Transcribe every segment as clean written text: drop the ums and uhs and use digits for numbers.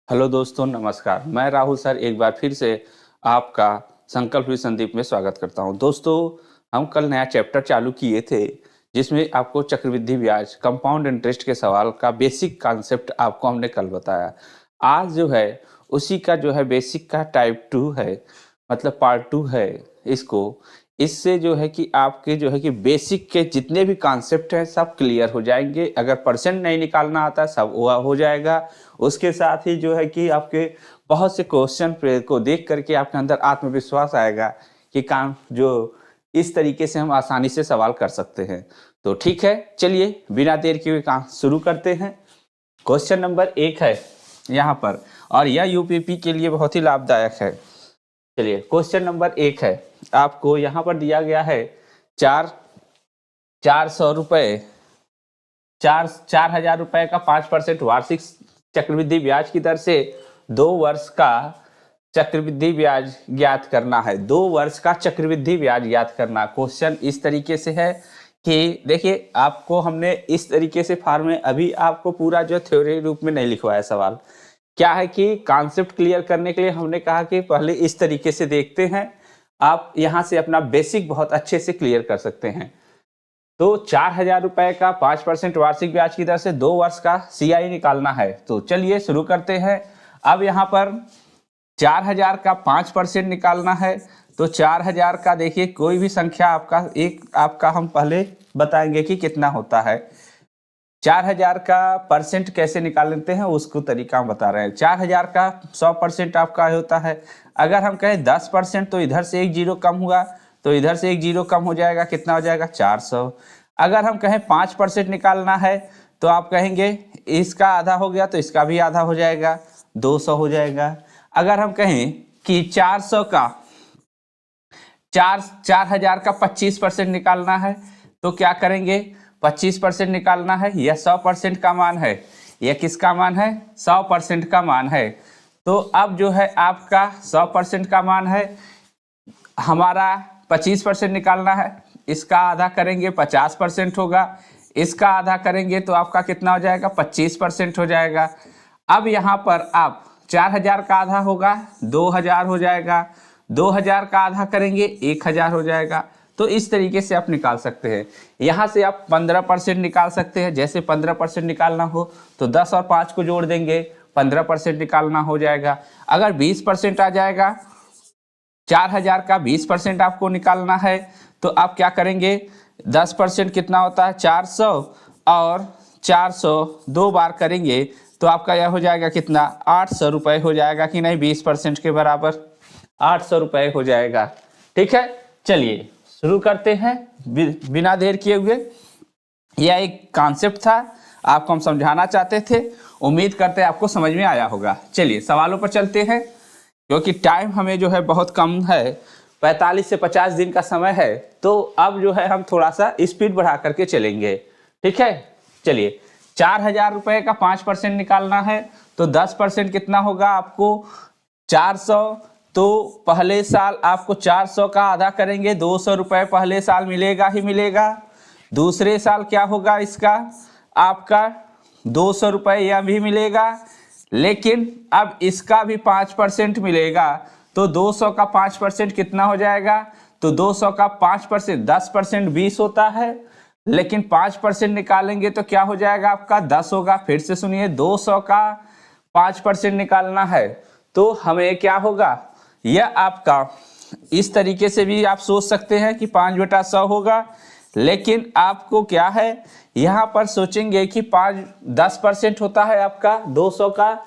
Hello दोस्तों, नमस्कार। मैं राहुल सर एक बार फिर से आपका संकल्प विद संदीप में स्वागत करता हूं। दोस्तों, हम कल नया चैप्टर चालू किए थे, जिसमें आपको चक्रवृद्धि ब्याज, कंपाउंड इंटरेस्ट के सवाल का बेसिक कॉन्सेप्ट आपको हमने कल बताया। आज जो है, उसी का जो है बेसिक का टाइप 2 है, मतलब पार्ट 2 है इसको। इससे जो है कि आपके जो है कि बेसिक के जितने भी कॉन्सेप्ट हैं सब क्लियर हो जाएंगे। अगर परसेंट नहीं निकालना आता सब वो हो जाएगा। उसके साथ ही जो है कि आपके बहुत से क्वेश्चन को देख करके आपके अंदर आत्मविश्वास आएगा कि काम जो इस तरीके से हम आसानी से सवाल कर सकते हैं। तो ठीक है, चलिए बिना देर किए काम शुरू करते हैं। क्वेश्चन नंबर 1 है यहाँ पर, और यह यूपीपी के लिए बहुत ही लाभदायक है। चलिए, क्वेश्चन नंबर 1 है, आपको यहाँ पर दिया गया है 400 रुपये, 4,000 रुपये का 5% वार्षिक चक्रवृद्धि ब्याज की दर से 2 वर्ष का चक्रवृद्धि ब्याज ज्ञात करना है। 2 वर्ष का चक्रवृद्धि ब्याज ज्ञात करना। क्वेश्चन इस तरीके से है कि देखिए, आपको हमने इस तरीके से फॉर्म में अभी आपको पूरा जो थ्योरी रूप में नहीं लिखवाया। सवाल क्या है कि कॉन्सेप्ट क्लियर करने के लिए हमने कहा कि पहले इस तरीके से देखते हैं, आप यहाँ से अपना बेसिक बहुत अच्छे से क्लियर कर सकते हैं। तो 4,000 रुपए का 5% वार्षिक ब्याज की दर से 2 वर्ष का सीआई निकालना है। तो चलिए शुरू करते हैं। अब यहाँ पर 4,000 का 5% निकालना है। तो 4,000 का देखिए कोई भी संख्या आपका हम पहले बताएंगे कि कितना होता है। 4,000 का परसेंट कैसे निकाल लेते हैं उसको तरीका हम बता रहे हैं। 4,000 का 100% आपका होता है। अगर हम कहें 10% तो इधर से एक जीरो कम हुआ, तो इधर से एक जीरो कम हो जाएगा, कितना हो जाएगा 400। अगर हम कहें 5% निकालना है तो आप कहेंगे इसका आधा हो गया तो इसका भी आधा हो जाएगा, 200 हो जाएगा। अगर हम कहें कि 4,000 का 25% निकालना है तो क्या करेंगे, 25% निकालना है। यह 100% का मान है, यह किसका मान है, 100% का मान है। तो अब जो है आपका 100% का मान है, हमारा 25% निकालना है। इसका आधा करेंगे 50% होगा, इसका आधा करेंगे तो आपका कितना हो जाएगा, 25% हो जाएगा। अब यहाँ पर आप 4,000 का आधा होगा 2,000 हो जाएगा, 2,000 का आधा करेंगे 1,000 हो जाएगा। तो इस तरीके से आप निकाल सकते हैं। यहाँ से आप 15% निकाल सकते हैं। जैसे 15% निकालना हो तो 10 और 5 को जोड़ देंगे, 15% निकालना हो जाएगा। अगर 20% आ जाएगा, 4,000 का 20% आपको निकालना है तो आप क्या करेंगे, 10% कितना होता है 400, और 400 2 बार करेंगे तो आपका यह हो जाएगा कितना, 800 रुपये हो जाएगा कि नहीं, 20% के बराबर 800 रुपये हो जाएगा। ठीक है, चलिए शुरू करते हैं बिना देर किए हुए। यह एक कॉन्सेप्ट था, आपको हम समझाना चाहते थे। उम्मीद करते हैं आपको समझ में आया होगा। चलिए सवालों पर चलते हैं, क्योंकि टाइम हमें जो है बहुत कम है, 45 से 50 दिन का समय है। तो अब जो है हम थोड़ा सा स्पीड बढ़ा करके चलेंगे। ठीक है, चलिए 4,000 रुपये का 5% निकालना है तो 10% कितना होगा आपको, 400। तो पहले साल आपको 400 का आधा करेंगे, 200 रुपये पहले साल मिलेगा ही मिलेगा। दूसरे साल क्या होगा इसका, आपका 200 रुपये यह भी मिलेगा, लेकिन अब इसका भी 5% मिलेगा। तो 200 का 5% कितना हो जाएगा, तो 200 का 5%, 10% 20 होता है, लेकिन 5% निकालेंगे तो क्या हो जाएगा आपका, 10 होगा। फिर से सुनिए, 200 का 5% निकालना है तो हमें क्या होगा, यह आपका इस तरीके से भी आप सोच सकते हैं कि 5/100 होगा। लेकिन आपको क्या है, यहाँ पर सोचेंगे कि 10% होता है आपका 200 का,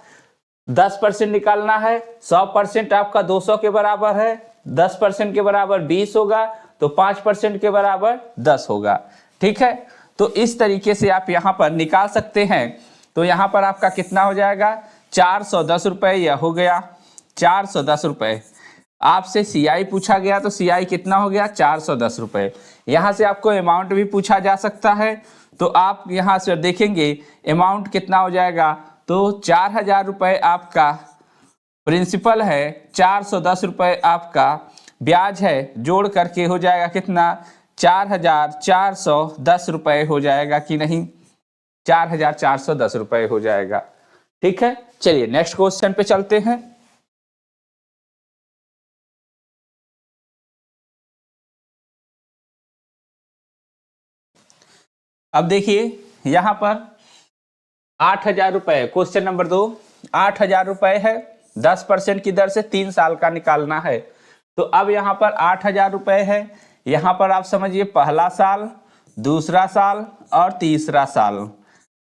10% निकालना है। 100% आपका 200 के बराबर है, 10% के बराबर 20 होगा, तो 5% के बराबर 10 होगा। ठीक है, तो इस तरीके से आप यहाँ पर निकाल सकते हैं। तो यहाँ पर आपका कितना हो जाएगा, 410 रुपये यह हो गया, 410 रुपये। आपसे सीआई पूछा गया तो सीआई कितना हो गया, 410 रुपये। यहाँ से आपको अमाउंट भी पूछा जा सकता है, तो आप यहाँ से देखेंगे अमाउंट कितना हो जाएगा। तो 4,000 रुपये आपका प्रिंसिपल है, 410 रुपये आपका ब्याज है, जोड़ करके हो जाएगा कितना, 4,410 रुपये हो जाएगा कि नहीं, 4,410 रुपये हो जाएगा। ठीक है, चलिए नेक्स्ट क्वेश्चन पे चलते हैं। अब देखिए यहां पर 8,000 रुपए, क्वेश्चन नंबर 2, 8,000 रुपए है, 10% की दर से 3 साल का निकालना है। तो अब यहाँ पर 8,000 रुपए है, यहाँ पर आप समझिए पहला साल, दूसरा साल और तीसरा साल।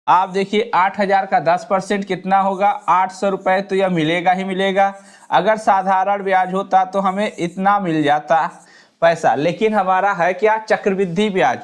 आप देखिए 8,000 का 10% कितना होगा, 800 रुपए, तो यह मिलेगा ही मिलेगा। अगर साधारण ब्याज होता तो हमें इतना मिल जाता पैसा, लेकिन हमारा है क्या, चक्रवृद्धि ब्याज,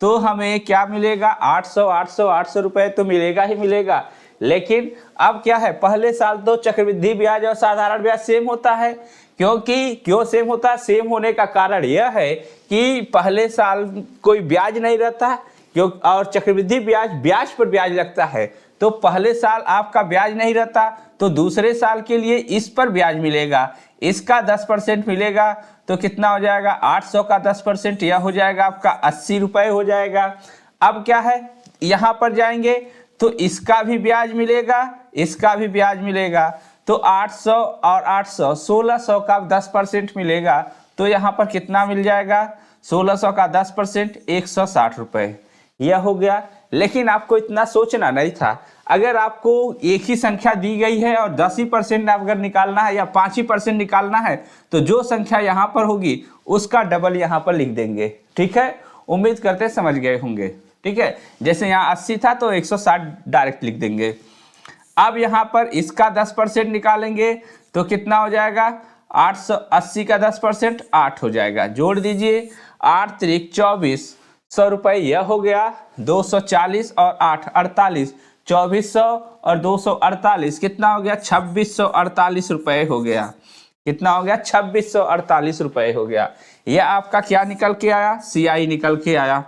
तो हमें क्या मिलेगा, 800 800 800 रुपए तो मिलेगा ही मिलेगा। लेकिन अब क्या है, पहले साल तो चक्रवृद्धि ब्याज और साधारण ब्याज सेम होता है। क्यों सेम होता है, सेम होने का कारण यह है कि पहले साल कोई ब्याज नहीं रहता, क्यों, और चक्रवृद्धि ब्याज पर ब्याज लगता है। तो पहले साल आपका ब्याज नहीं रहता, तो दूसरे साल के लिए इस पर ब्याज मिलेगा, इसका 10% मिलेगा। तो कितना हो जाएगा, 800 का 10%, यह हो जाएगा आपका 80 रुपए हो जाएगा। अब क्या है, यहां पर जाएंगे तो इसका भी ब्याज मिलेगा, इसका भी ब्याज मिलेगा। तो 800 और 800, 1600 का 10% मिलेगा। तो यहाँ पर कितना मिल जाएगा, 1600 का 10%, 160 रुपए, यह हो गया। लेकिन आपको इतना सोचना नहीं था, अगर आपको एक ही संख्या दी गई है और 10% अगर निकालना है या 5% निकालना है, तो जो संख्या यहाँ पर होगी उसका डबल यहाँ पर लिख देंगे। ठीक है, उम्मीद करते समझ गए होंगे। ठीक है, जैसे यहाँ 80 था तो 160 डायरेक्ट लिख देंगे। अब यहाँ पर इसका 10% निकालेंगे तो कितना हो जाएगा, 880 का 10%, 8 हो जाएगा। जोड़ दीजिए, 8 त्रिक 24, 100 रुपये, यह हो गया 240 और 8 48, 2400 और 248, कितना हो गया, 2648 रुपये हो गया। कितना हो गया, 2648 रुपये हो गया। यह आपका क्या निकल के आया, CI निकल के आया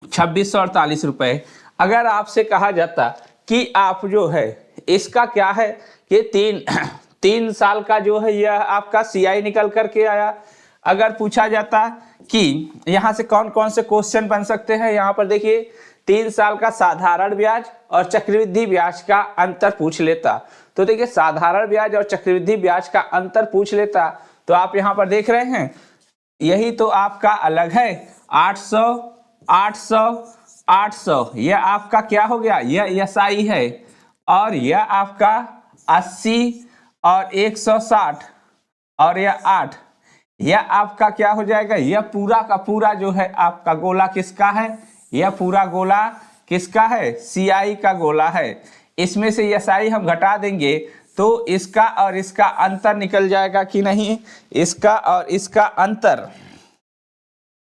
2648 रुपये। अगर आपसे कहा जाता कि आप जो है इसका क्या है कि तीन साल का जो है यह आपका CI निकल करके आया। अगर पूछा जाता कि यहाँ से कौन कौन से क्वेश्चन बन सकते हैं, यहाँ पर देखिए 3 साल का साधारण ब्याज और चक्रवृद्धि ब्याज का अंतर पूछ लेता, तो देखिए साधारण ब्याज और चक्रवृद्धि ब्याज का अंतर पूछ लेता, तो आप यहाँ पर देख रहे हैं यही तो आपका अलग है, 800 800 800, यह आपका क्या हो गया, यह SI है, और यह आपका 80 और 160 और यह 8, यह आपका क्या हो जाएगा, यह पूरा का पूरा जो है आपका गोला किसका है, यह पूरा गोला किसका है, CI का गोला है। इसमें से SI हम घटा देंगे तो इसका और इसका अंतर निकल जाएगा कि नहीं, इसका और इसका अंतर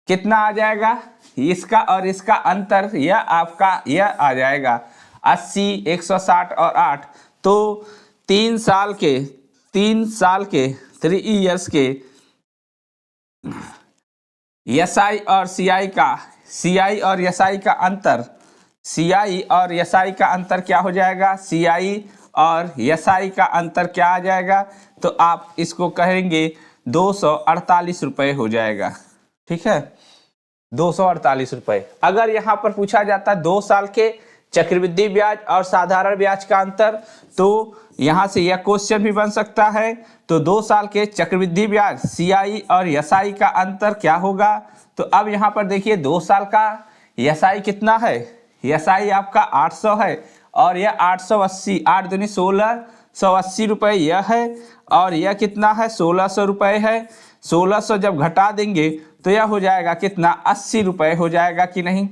कितना आ जाएगा, इसका और इसका अंतर यह आपका यह आ जाएगा 80 160 और 8। तो 3 साल के 3 इयर्स के SI और CI और SI का अंतर, CI और SI का अंतर क्या हो जाएगा, CI और SI का अंतर क्या आ जाएगा, तो आप इसको कहेंगे 248 रुपये हो जाएगा। ठीक है, 248 रुपये। अगर यहाँ पर पूछा जाता 2 साल के चक्रवृद्धि ब्याज और साधारण ब्याज का अंतर, तो यहाँ से यह क्वेश्चन भी बन सकता है। तो 2 साल के चक्रवृद्धि ब्याज CI और SI का अंतर क्या होगा, तो अब यहाँ पर देखिए 2 साल का SI कितना है, SI आपका 800 है, और यह 880, 8 दूनी 1680 रुपये यह है, और यह कितना है, 1600 रुपये है। 1600 जब घटा देंगे तो यह हो जाएगा कितना, 80 रुपये हो जाएगा कि नहीं,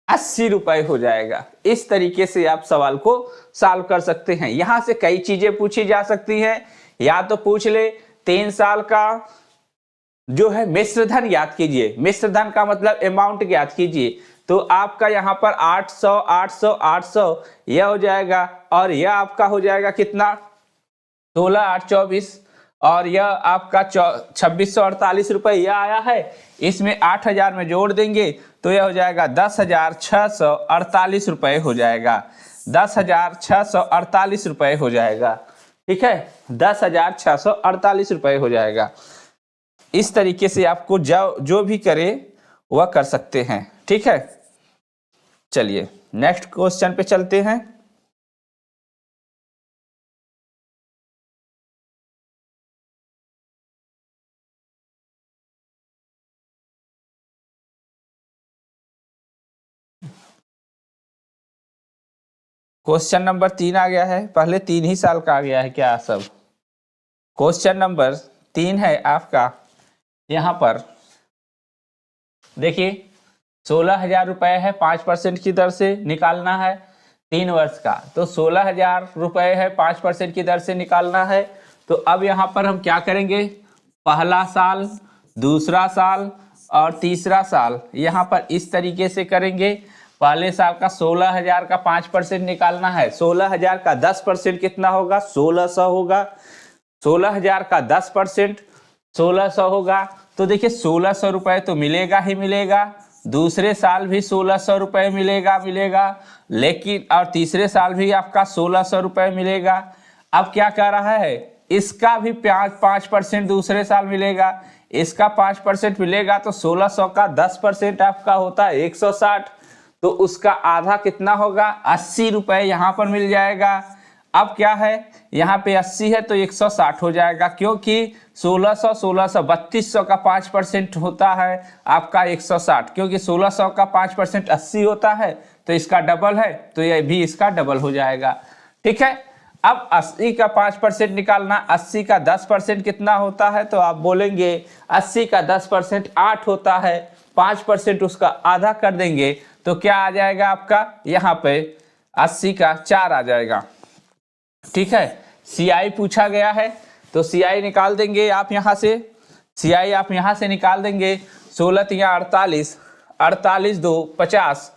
80 रुपये हो जाएगा। इस तरीके से आप सवाल को सॉल्व कर सकते हैं। यहां से कई चीजें पूछी जा सकती हैं, या तो पूछ ले 3 साल का जो है मिश्र धन याद कीजिए, मिश्र धन का मतलब अमाउंट याद कीजिए, तो आपका यहाँ पर 800 800 800 यह हो जाएगा, और यह आपका हो जाएगा कितना, 16 8 24, और यह आपका 2648 रुपये यह आया है। इसमें 8000 में जोड़ देंगे तो यह हो जाएगा 10,648 रुपये हो जाएगा, 10,648 रुपये हो जाएगा। ठीक है, 10,648 रुपये हो जाएगा। इस तरीके से आपको जो भी करे वह कर सकते हैं। ठीक है, चलिए नेक्स्ट क्वेश्चन पे चलते हैं। क्वेश्चन नंबर 3 आ गया है, पहले 3 ही साल का आ गया है क्या सब। क्वेश्चन नंबर 3 है आपका, यहाँ पर देखिए 16,000 रुपये है, 5% की दर से निकालना है 3 वर्ष का, तो 16,000 रुपये है, 5% की दर से निकालना है। तो अब यहाँ पर हम क्या करेंगे, पहला साल, दूसरा साल और तीसरा साल यहाँ पर इस तरीके से करेंगे। पहले साल का 16,000 का 5% निकालना है, 16,000 का 10% कितना होगा, 1600 होगा। 16,000 का 10% 1600 होगा। तो देखिए 1600 रुपये तो मिलेगा ही मिलेगा, दूसरे साल भी 1600 रुपये मिलेगा, लेकिन और तीसरे साल भी आपका 1600 रुपये मिलेगा। अब क्या कह रहा है, इसका भी 5% दूसरे साल मिलेगा, इसका 5% मिलेगा, तो 1600 का 10% आपका होता है 160, तो उसका आधा कितना होगा, 80 रुपये यहाँ पर मिल जाएगा। अब क्या है, यहाँ पे 80 है तो 160 हो जाएगा, क्योंकि 1600 3200 का 5% होता है आपका 160, क्योंकि 1600 का 5% 80 होता है, तो इसका डबल है, तो यह भी इसका डबल हो जाएगा। ठीक है, अब 80 का 5% निकालना, 80 का 10% कितना होता है, तो आप बोलेंगे 80 का 10% 8 होता है, 5% उसका आधा कर देंगे तो क्या आ जाएगा आपका, यहाँ पे 80 का 4 आ जाएगा। ठीक है, CI पूछा गया है तो CI निकाल देंगे आप यहाँ से, CI आप यहाँ से निकाल देंगे। 16 या 48, 48 2 50,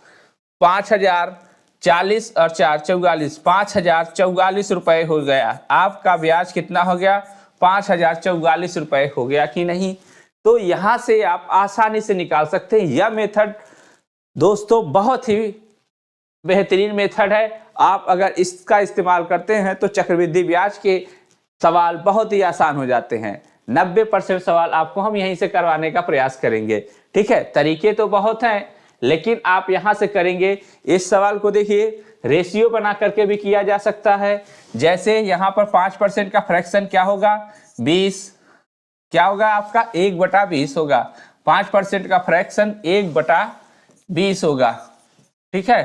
5,000 40 और 4 44, 5,044 रुपये हो गया। आपका ब्याज कितना हो गया, 5,044 रुपये हो गया कि नहीं। तो यहाँ से आप आसानी से निकाल सकते हैं। यह मेथड दोस्तों बहुत ही बेहतरीन मेथड है। आप अगर इसका इस्तेमाल करते हैं तो चक्रवृद्धि ब्याज के सवाल बहुत ही आसान हो जाते हैं। 90% सवाल आपको हम यहीं से करवाने का प्रयास करेंगे। ठीक है, तरीके तो बहुत हैं, लेकिन आप यहां से करेंगे। इस सवाल को देखिए, रेशियो बना करके भी किया जा सकता है। जैसे यहां पर 5% का फ्रैक्शन क्या होगा, 20, क्या होगा आपका 1/20 होगा। 5% का फ्रैक्शन 1/20 होगा। ठीक है,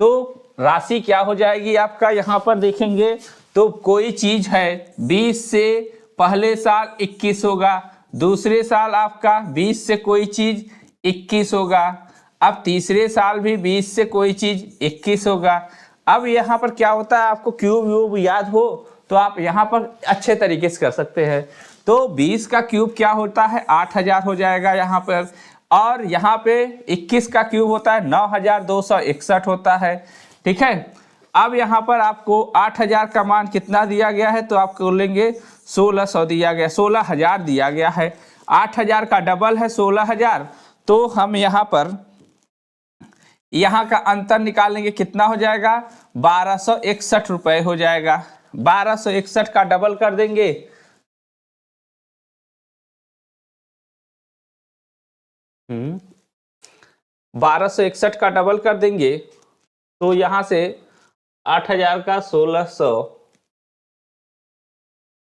तो राशि क्या हो जाएगी आपका, यहां पर देखेंगे तो कोई चीज है 20 से पहले साल 21 होगा, दूसरे साल आपका 20 से कोई चीज 21 होगा, अब तीसरे साल भी 20 से कोई चीज 21 होगा। अब यहाँ पर क्या होता है, आपको क्यूब व्यूब याद हो तो आप यहाँ पर अच्छे तरीके से कर सकते हैं। तो 20 का क्यूब क्या होता है, 8,000 हो जाएगा यहाँ पर, और यहाँ पे 21 का क्यूब होता है 9,261 होता है। ठीक है, अब यहाँ पर आपको 8,000 का मान कितना दिया गया है, तो आपको लेंगे 1,600 दिया गया, 16,000 दिया गया है। 8,000 का डबल है 16,000, तो हम यहाँ पर यहाँ का अंतर निकालेंगे, कितना हो जाएगा, 1,261 रुपये हो जाएगा। 1,261 का डबल कर देंगे, हम्म 1,261 का डबल कर देंगे, तो यहां से 8,000 का 1,600,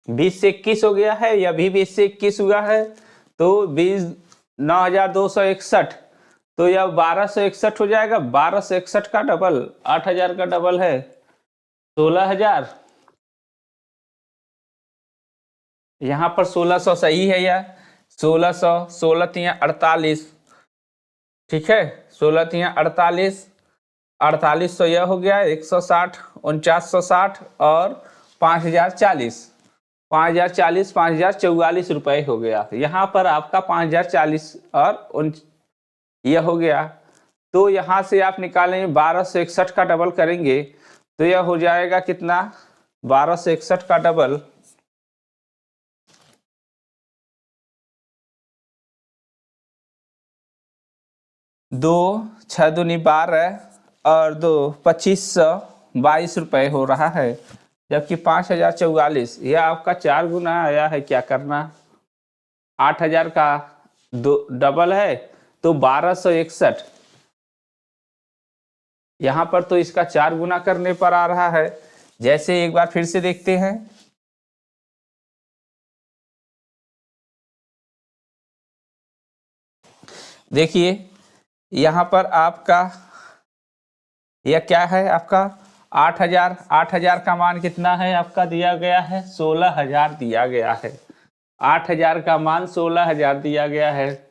20 से 21 हो गया है, या भी 20 से 21 हुआ है, तो 9,261, तो यह 1,261 हो जाएगा। 1,261 का डबल 8,000 का डबल है 16,000, यहाँ पर 1,600 सही है या 1,600, 16 तिया 48। ठीक है, 16 तिया 48, 4800 यह हो गया 160, 4960 और 5,040, 5,040, 5,044 रुपये हो गया। यहाँ पर आपका 5,040 और यह हो गया। तो यहाँ से आप निकालेंगे 1,261 का डबल करेंगे, तो यह हो जाएगा कितना, 1,261 का डबल 2 6 दूनी 12 और 2 2,522 रुपये हो रहा है, जबकि 5,044 यह आपका 4 गुना आया है। क्या करना, 8,000 का दो डबल है तो 1,261, यहाँ पर तो इसका 4 गुना करने पर आ रहा है। जैसे एक बार फिर से देखते हैं, देखिए यहाँ पर आपका यह क्या है, आपका 8,000 का मान कितना है आपका दिया गया है 16,000 दिया गया है। 8,000 का मान 16,000 दिया गया है।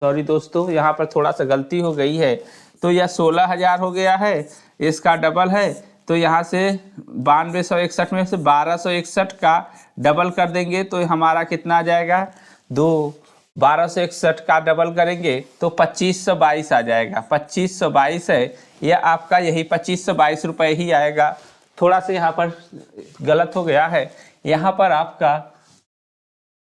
सॉरी दोस्तों, यहाँ पर थोड़ा सा गलती हो गई है। तो यह 16,000 हो गया है, इसका डबल है, तो यहाँ से 9261 में से 1261 का डबल कर देंगे तो हमारा कितना आ जाएगा 1261 का डबल करेंगे तो 2522 आ जाएगा। 2522 है यह आपका, यही 2522 रुपये ही आएगा। थोड़ा सा यहाँ पर गलत हो गया है, यहाँ पर आपका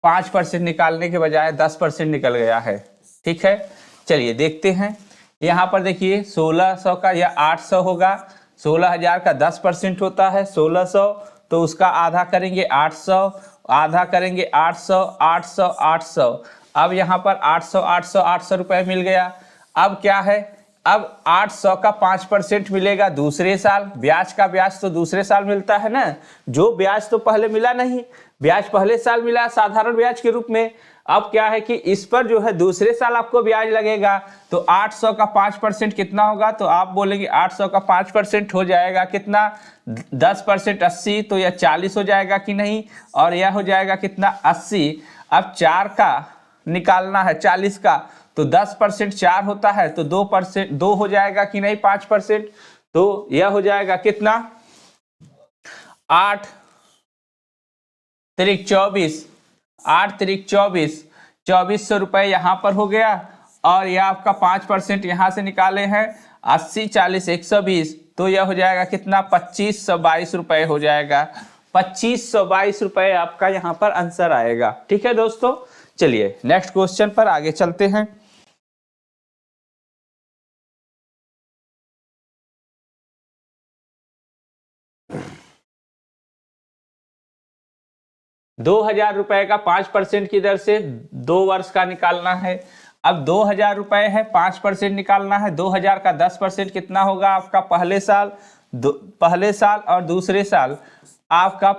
5% निकालने के बजाय 10% निकल गया है। ठीक है, चलिए देखते हैं। यहाँ पर देखिए 1600 का यह 800 होगा, 16,000 का 10% होता है 1600, तो उसका आधा करेंगे 800, आधा करेंगे 800, 800, 800। अब यहाँ पर 800, 800, 800 रुपये मिल गया। अब क्या है, अब 800 का 5% मिलेगा दूसरे साल। ब्याज का ब्याज तो दूसरे साल मिलता है ना, जो ब्याज तो पहले मिला नहीं, ब्याज पहले साल मिला साधारण ब्याज के रूप में। अब क्या है कि इस पर जो है दूसरे साल आपको ब्याज लगेगा, तो 800 का 5% कितना होगा, तो आप बोलेंगे 800 का 5% हो जाएगा कितना 10% 80, तो यह 40 हो जाएगा कि नहीं, और यह हो जाएगा कितना 80। अब 4 का निकालना है 40 का, तो 10% 4 होता है, तो 2% 2 हो जाएगा कि नहीं 5%, तो यह हो जाएगा कितना 8 तिरिक 24, 8 तिरिक 24, 2400 रुपये यहाँ पर हो गया। और यह आपका 5% यहाँ से निकाले हैं 80, 40, 120, तो यह हो जाएगा कितना 2522 रुपये हो जाएगा। 2522 रुपये आपका यहाँ पर आंसर आएगा। ठीक है दोस्तों, चलिए नेक्स्ट क्वेश्चन पर आगे चलते हैं। ₹2,000 का 5% की दर से 2 वर्ष का निकालना है। अब 2,000 रुपये है, 5% निकालना है। 2,000 का 10% कितना होगा आपका पहले साल और दूसरे साल। आपका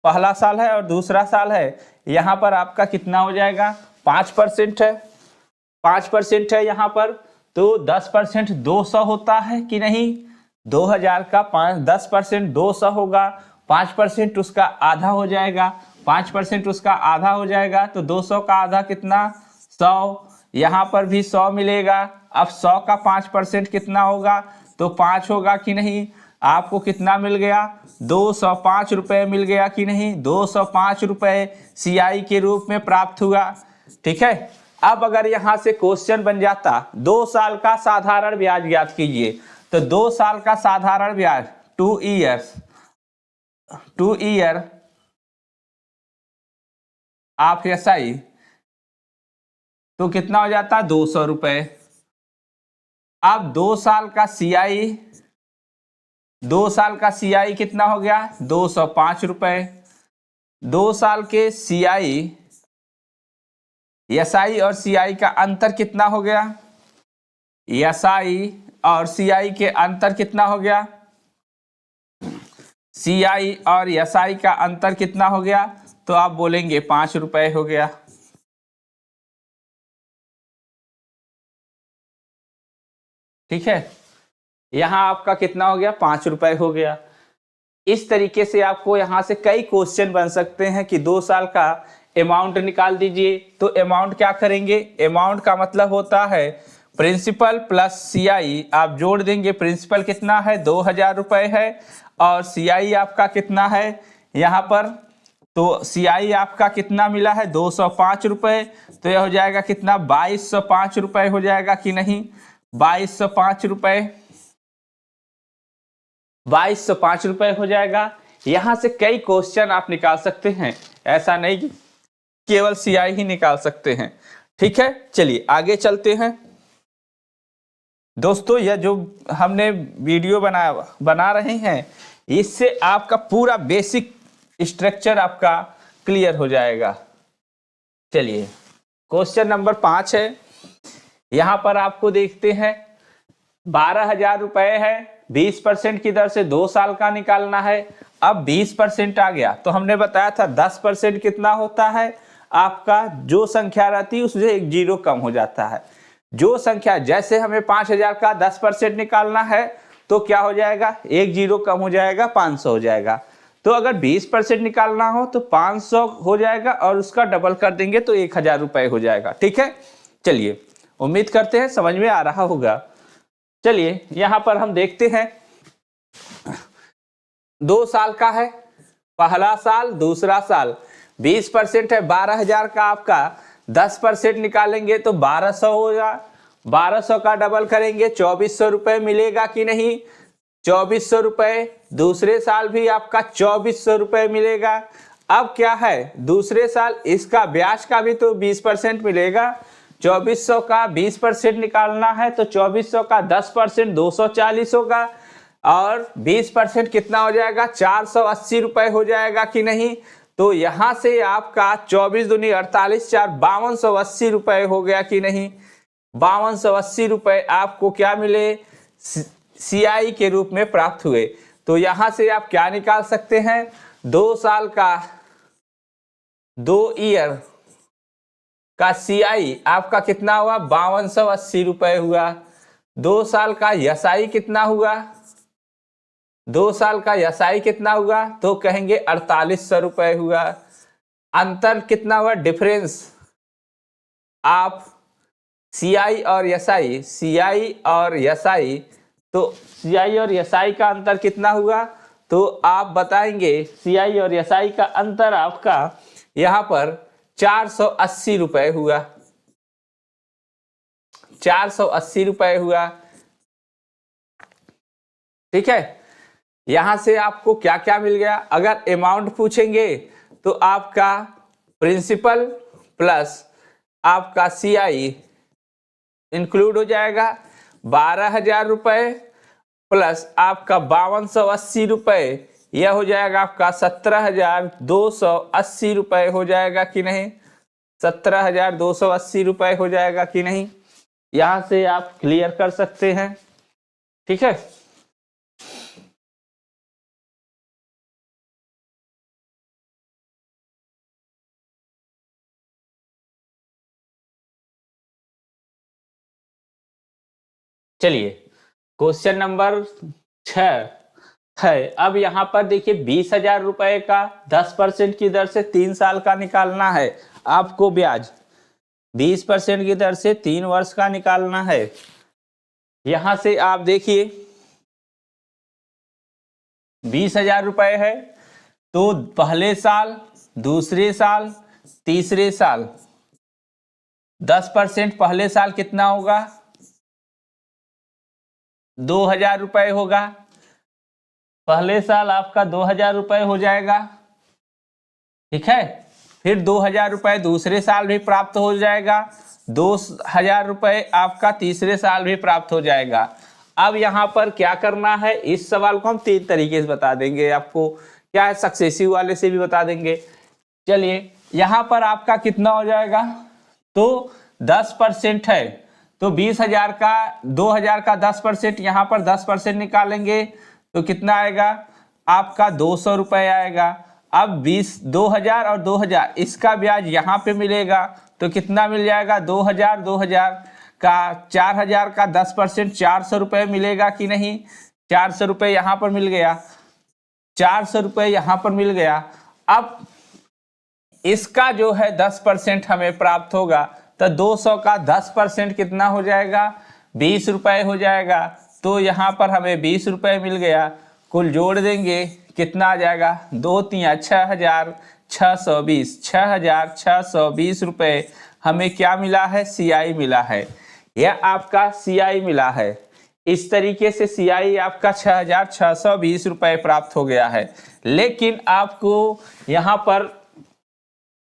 पहला साल है और दूसरा साल है, यहाँ पर आपका कितना हो जाएगा 5% है, 5% है यहाँ पर, तो 10% 200 होता है कि नहीं। 2,000 का 10% 200 होगा, 5% उसका आधा हो जाएगा, 5% उसका आधा हो जाएगा, तो 200 का आधा कितना 100, यहाँ पर भी 100 मिलेगा। अब 100 का 5% कितना होगा, तो 5 होगा कि नहीं। आपको कितना मिल गया 205 रुपये मिल गया कि नहीं। 205 रुपये CI के रूप में प्राप्त हुआ। ठीक है, अब अगर यहाँ से क्वेश्चन बन जाता 2 साल का साधारण ब्याज ज्ञात कीजिए, तो 2 साल का साधारण ब्याज 2 ईयर आप SI, तो कितना हो जाता 200 रुपये। अब 2 साल का CI, 2 साल का CI कितना हो गया 205 रुपये। 2 साल के SI और CI का अंतर कितना हो गया, SI और CI के अंतर कितना हो गया, CI और SI का अंतर कितना हो गया, तो आप बोलेंगे 5 रुपये हो गया। ठीक है, यहां आपका कितना हो गया 5 रुपये हो गया। इस तरीके से आपको यहां से कई क्वेश्चन बन सकते हैं कि 2 साल का अमाउंट निकाल दीजिए। तो अमाउंट क्या करेंगे, अमाउंट का मतलब होता है प्रिंसिपल प्लस CI, आप जोड़ देंगे। प्रिंसिपल कितना है 2,000 रुपये है, और CI आपका कितना है यहाँ पर, तो CI आपका कितना मिला है 205 रुपये, तो यह हो जाएगा कितना 2205 रुपये हो जाएगा कि नहीं। 2205 रुपये, 2205 रुपये हो जाएगा। यहां से कई क्वेश्चन आप निकाल सकते हैं, ऐसा नहीं कि केवल CI ही निकाल सकते हैं। ठीक है, चलिए आगे चलते हैं दोस्तों। यह जो हमने वीडियो बना रहे हैं, इससे आपका पूरा बेसिक स्ट्रक्चर आपका क्लियर हो जाएगा। चलिए क्वेश्चन नंबर 5 है, यहां पर आपको देखते हैं 12,000 रुपये है, 20% की दर से 2 साल का निकालना है। अब 20% आ गया, तो हमने बताया था 10% कितना होता है आपका, जो संख्या रहती है उससे एक जीरो कम हो जाता है। जो संख्या, जैसे हमें 5000 का 10% निकालना है तो क्या हो जाएगा, एक जीरो कम हो जाएगा, 500 हो जाएगा। तो अगर 20% निकालना हो तो 500 हो जाएगा और उसका डबल कर देंगे तो 1000 रुपये हो जाएगा। ठीक है, चलिए उम्मीद करते हैं समझ में आ रहा होगा। चलिए यहां पर हम देखते हैं 2 साल का है, पहला साल दूसरा साल, 20% है 12000 का, आपका 10% निकालेंगे तो 1200 होगा। 1200 का डबल करेंगे 2400 रुपये मिलेगा कि नहीं, 2400 रुपये। दूसरे साल भी आपका 2400 रुपये मिलेगा। अब क्या है, दूसरे साल इसका ब्याज का भी तो 20% मिलेगा। 2400 का 20% निकालना है तो 2400 का 10% 240 होगा और 20% कितना हो जाएगा, 480 रुपये हो जाएगा कि नहीं। तो यहां से आपका 24 दूनी 48, 4 5280 रुपये हो गया कि नहीं। 5280 रुपये आपको क्या मिले, सीआई के रूप में प्राप्त हुए। तो यहां से आप क्या निकाल सकते हैं, 2 साल का, 2 ईयर का सीआई आपका कितना हुआ, 5280 रुपये हुआ। 2 साल का एसआई कितना हुआ, 2 साल का एसआई कितना हुआ, तो कहेंगे 4800 रुपये हुआ। अंतर कितना हुआ, डिफरेंस, आप सीआई और एसआई, सीआई और एसआई, तो सीआई और एसआई का अंतर कितना हुआ, तो आप बताएंगे सीआई और एसआई का अंतर आपका यहां पर 480 रुपये हुआ, 480 रुपये हुआ। ठीक है, यहां से आपको क्या क्या मिल गया, अगर अमाउंट पूछेंगे तो आपका प्रिंसिपल प्लस आपका सीआई इंक्लूड हो जाएगा, 12000 रुपये प्लस आपका 5280 रुपये, यह हो जाएगा आपका 17280 रुपये हो जाएगा कि नहीं, 17280 रुपये हो जाएगा कि नहीं। यहां से आप क्लियर कर सकते हैं। ठीक है, चलिए क्वेश्चन नंबर 6 है। अब यहां पर देखिए 20,000 रुपए का 10% की दर से 3 साल का निकालना है आपको ब्याज, 20% की दर से 3 वर्ष का निकालना है। यहां से आप देखिए 20,000 रुपए है तो पहले साल, दूसरे साल, तीसरे साल 10% पहले साल कितना होगा, 2000 रुपये होगा। पहले साल आपका 2000 रुपये हो जाएगा। ठीक है, फिर 2000 रुपये दूसरे साल भी प्राप्त हो जाएगा, 2000 रुपये आपका तीसरे साल भी प्राप्त हो जाएगा। अब यहाँ पर क्या करना है, इस सवाल को हम 3 तरीके से बता देंगे आपको, क्या है सक्सेसिव वाले से भी बता देंगे। चलिए यहाँ पर आपका कितना हो जाएगा, तो 10% है तो 20,000 का 2000 का 10%, यहाँ पर 10% निकालेंगे तो कितना आएगा आपका 200 रुपये आएगा। अब 2000 और 2000 इसका ब्याज यहाँ पे मिलेगा तो कितना मिल जाएगा, 2000 का 4000 का 10% 400 रुपये मिलेगा कि नहीं, 400 रुपये यहाँ पर मिल गया, 400 रुपये यहाँ पर मिल गया। अब इसका जो है 10% हमें प्राप्त होगा तो 200 का 10% कितना हो जाएगा, 20 रुपये हो जाएगा। तो यहाँ पर हमें 20 रुपये मिल गया, कुल जोड़ देंगे कितना आ जाएगा, 2 3 6620, 6620 रुपये हमें क्या मिला है, सीआई मिला है, यह आपका सीआई मिला है। इस तरीके से सीआई आपका 6620 रुपये प्राप्त हो गया है। लेकिन आपको यहाँ पर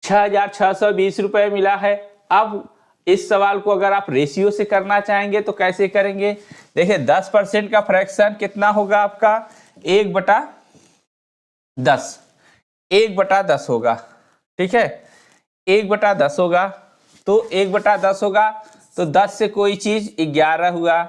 6620 रुपये मिला है। अब इस सवाल को अगर आप रेशियो से करना चाहेंगे तो कैसे करेंगे, देखिए 10% का फ्रैक्शन कितना होगा आपका, 1/10, 1/10 होगा। ठीक है, 1/10 होगा, तो 1/10 होगा तो 10 से कोई चीज 11 हुआ।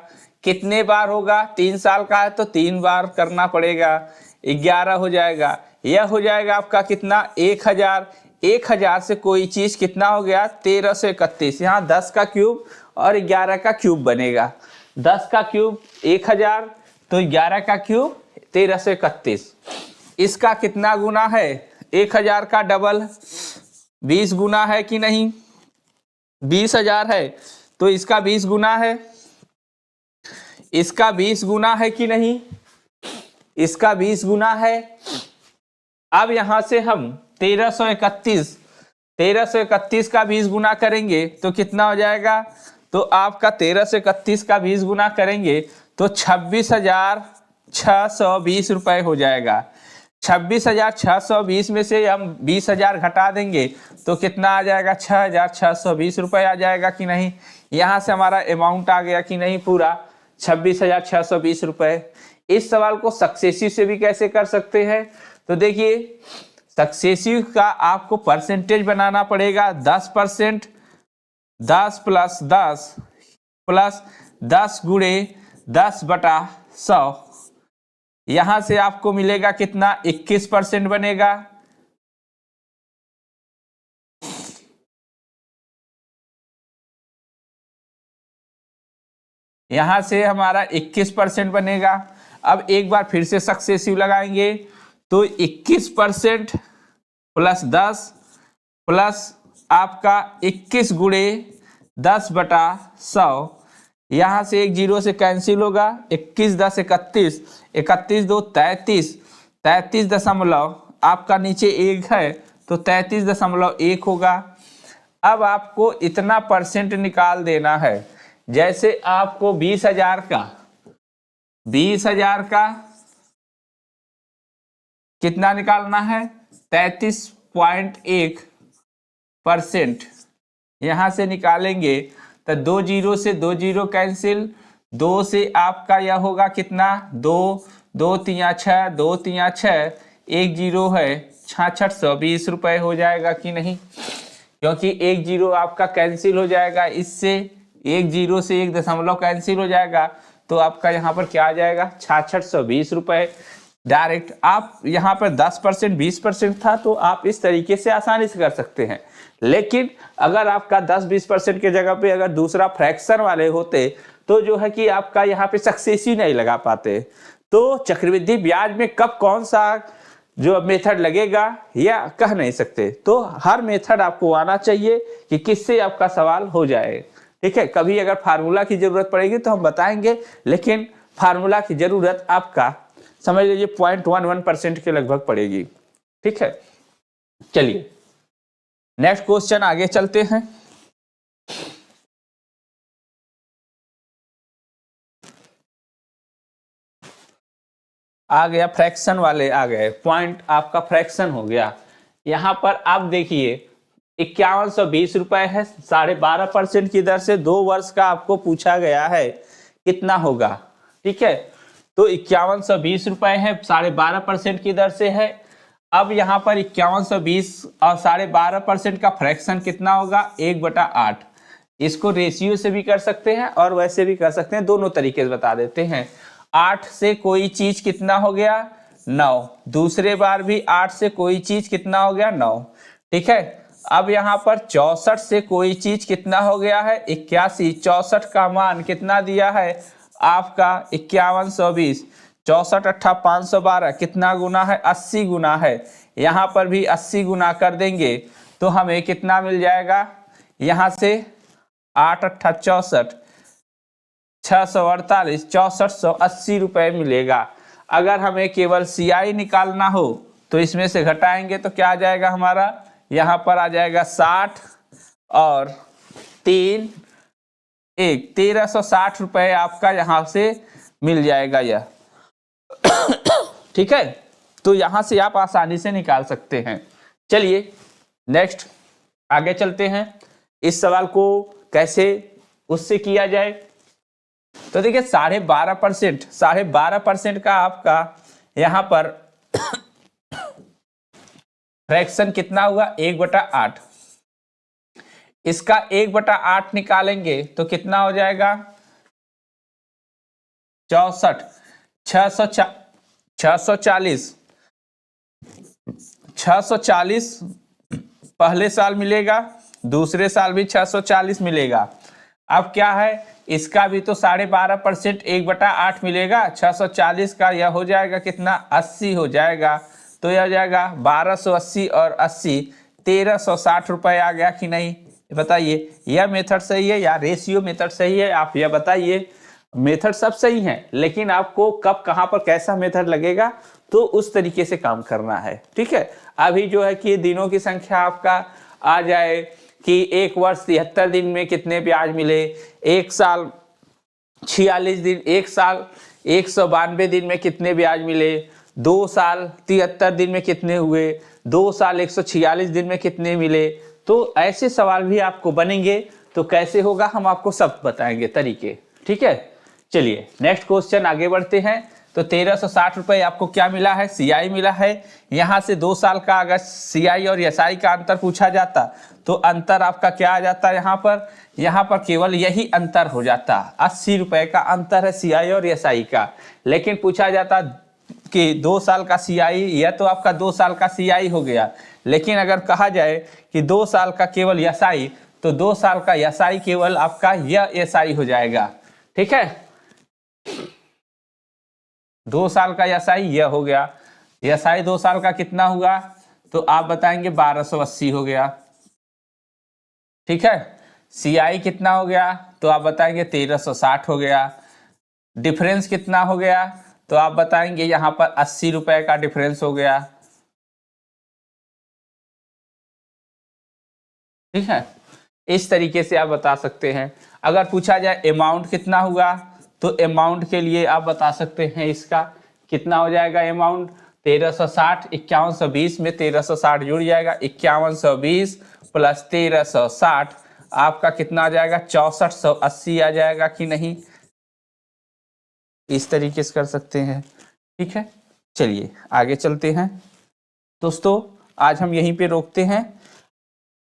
कितने बार होगा, 3 साल का है तो 3 बार करना पड़ेगा, 11 हो जाएगा। यह हो जाएगा आपका कितना, 1000, 1000 से कोई चीज कितना हो गया 1331। यहाँ 10 का क्यूब और 11 का क्यूब बनेगा। 10 का क्यूब 1000 तो 11 का क्यूब 1331। इसका कितना गुना है 1000 का डबल 20 गुना है कि नहीं, 20,000 है तो इसका 20 गुना है, इसका 20 गुना है कि नहीं, इसका 20 गुना है। अब यहां से हम 1331 का 20 गुना करेंगे तो कितना हो जाएगा, तो आपका 1331 का 20 गुना करेंगे तो 26,620 रुपए हो जाएगा। 26,620 में से हम 20,000 घटा देंगे तो कितना आ जाएगा 6,620 रुपए आ जाएगा कि नहीं। यहां से हमारा अमाउंट आ गया कि नहीं पूरा 26,620 रुपए। इस सवाल को सक्सेसिव से भी कैसे कर सकते हैं, तो देखिए सक्सेसिव का आपको परसेंटेज बनाना पड़ेगा 10%, 10 प्लस 10 प्लस 10 गुणे 10/100। यहां से आपको मिलेगा कितना 21% बनेगा। यहां से हमारा 21% बनेगा। अब एक बार फिर से सक्सेसिव लगाएंगे तो 21% प्लस 10 प्लस आपका 21 गुणे 10/100। यहां से एक जीरो से कैंसिल होगा, 21 10 31, 31 2 33, 33 आपका नीचे एक है तो 33.1 होगा। अब आपको इतना परसेंट निकाल देना है। जैसे आपको 20,000 का कितना निकालना है 33.1%। यहां से निकालेंगे तो 2 जीरो से 2 जीरो कैंसिल, 2 से आपका यह होगा कितना 2 2 3 6, 2 3 6, एक जीरो है 6620 रुपए हो जाएगा कि नहीं, क्योंकि एक जीरो आपका कैंसिल हो जाएगा, इससे एक जीरो से 1 दशमलव कैंसिल हो जाएगा तो आपका यहाँ पर क्या आ जाएगा 6620 रुपए। डायरेक्ट आप यहाँ पर 10% 20% था तो आप इस तरीके से आसानी से कर सकते हैं। लेकिन अगर आपका 10-20% के जगह पे अगर दूसरा फ्रैक्शन वाले होते तो जो है कि आपका यहाँ पे सक्सेस ही नहीं लगा पाते। तो चक्रवृद्धि ब्याज में कब कौन सा जो मेथड लगेगा या कह नहीं सकते, तो हर मेथड आपको आना चाहिए कि किससे आपका सवाल हो जाए। ठीक है, कभी अगर फार्मूला की जरूरत पड़ेगी तो हम बताएंगे, लेकिन फार्मूला की जरूरत आपका समझ लीजिए 0.11% के लगभग पड़ेगी। ठीक है, चलिए नेक्स्ट क्वेश्चन आगे चलते हैं। आ गया फ्रैक्शन वाले, आ गए पॉइंट, आपका फ्रैक्शन हो गया। यहां पर आप देखिए 5120 रुपए है, 12.5% की दर से 2 वर्ष का आपको पूछा गया है कितना होगा। ठीक है, तो 5120 रुपए है, 12.5% की दर से है। अब यहाँ पर 5120 और 12.5% का फ्रैक्शन कितना होगा 1/8। इसको रेशियो से भी कर सकते हैं और वैसे भी कर सकते हैं, दोनों तरीके से बता देते हैं। 8 से कोई चीज कितना हो गया 9, दूसरे बार भी 8 से कोई चीज कितना हो गया 9। ठीक है, अब यहाँ पर 64 से कोई चीज कितना हो गया है 81। 64 का मान कितना दिया है आपका 5120, 64 8 512 कितना गुना है 80 गुना है। यहाँ पर भी 80 गुना कर देंगे तो हमें कितना मिल जाएगा, यहाँ से 8 8 64, 648, 6480 रुपए मिलेगा। अगर हमें केवल CI निकालना हो तो इसमें से घटाएंगे तो क्या आ जाएगा हमारा, यहाँ पर आ जाएगा 60 और 3 1 1360 रुपए आपका यहाँ से मिल जाएगा यह। ठीक है, तो यहां से आप आसानी से निकाल सकते हैं। चलिए नेक्स्ट आगे चलते हैं, इस सवाल को कैसे उससे किया जाए। तो देखिए 12.5% का आपका यहां पर फ्रैक्शन कितना हुआ 1/8। इसका 1/8 निकालेंगे तो कितना हो जाएगा 64, 640 पहले साल मिलेगा, दूसरे साल भी 640 मिलेगा। अब क्या है, इसका भी तो 12.5% 1/8 मिलेगा। 640 का यह हो जाएगा कितना, 80 हो जाएगा। तो यह हो जाएगा 1280 और 80 1360 रुपये आ गया कि नहीं, बताइए। यह मेथड सही है या रेशियो मेथड सही है, आप यह बताइए। मेथड सब सही है, लेकिन आपको कब कहाँ पर कैसा मेथड लगेगा तो उस तरीके से काम करना है, ठीक है। अभी जो है कि दिनों की संख्या आपका आ जाए कि एक वर्ष 73 दिन में कितने ब्याज मिले, एक साल 46 दिन, एक साल 192 दिन में कितने ब्याज मिले, 2 साल 73 दिन में कितने हुए, 2 साल 146 दिन में कितने मिले। तो ऐसे सवाल भी आपको बनेंगे, तो कैसे होगा हम आपको सब बताएंगे तरीके, ठीक है। चलिए नेक्स्ट क्वेश्चन आगे बढ़ते हैं। तो 1360 रुपये आपको क्या मिला है, सीआई मिला है। यहाँ से 2 साल का अगर सीआई और एसआई का अंतर पूछा जाता तो अंतर आपका क्या आ जाता है, यहाँ पर केवल यही अंतर हो जाता, 80 रुपये का अंतर है सीआई और एसआई का। लेकिन पूछा जाता कि 2 साल का सीआई, यह तो आपका 2 साल का सीआई हो गया। लेकिन अगर कहा जाए कि 2 साल का केवल एसआई, तो 2 साल का एसआई केवल आपका यह एसआई हो जाएगा, ठीक है। 2 साल का एसआई यह हो गया, एसआई 2 साल का कितना हुआ, तो आप बताएंगे 1280 हो गया, ठीक है। सीआई कितना हो गया, तो आप बताएंगे 1360 हो गया। डिफरेंस कितना हो गया, तो आप बताएंगे यहां पर 80 रुपए का डिफरेंस हो गया, ठीक है। इस तरीके से आप बता सकते हैं। अगर पूछा जाए अमाउंट कितना हुआ, तो अमाउंट के लिए आप बता सकते हैं इसका कितना हो जाएगा अमाउंट, 1360, 5120 में 1360 जुड़ जाएगा, 5120 प्लस 1360 आपका कितना आ जाएगा, 6480 आ जाएगा कि नहीं। इस तरीके से कर सकते हैं, ठीक है। चलिए आगे चलते हैं दोस्तों, आज हम यहीं पे रोकते हैं।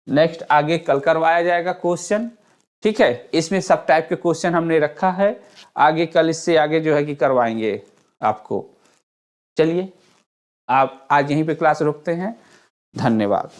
नेक्स्ट आगे कल करवाया जाएगा क्वेश्चन, ठीक है। इसमें सब टाइप के क्वेश्चन हमने रखा है, आगे कल इससे आगे जो है कि करवाएंगे आपको। चलिए आप आज यहीं पे क्लास रोकते हैं, धन्यवाद।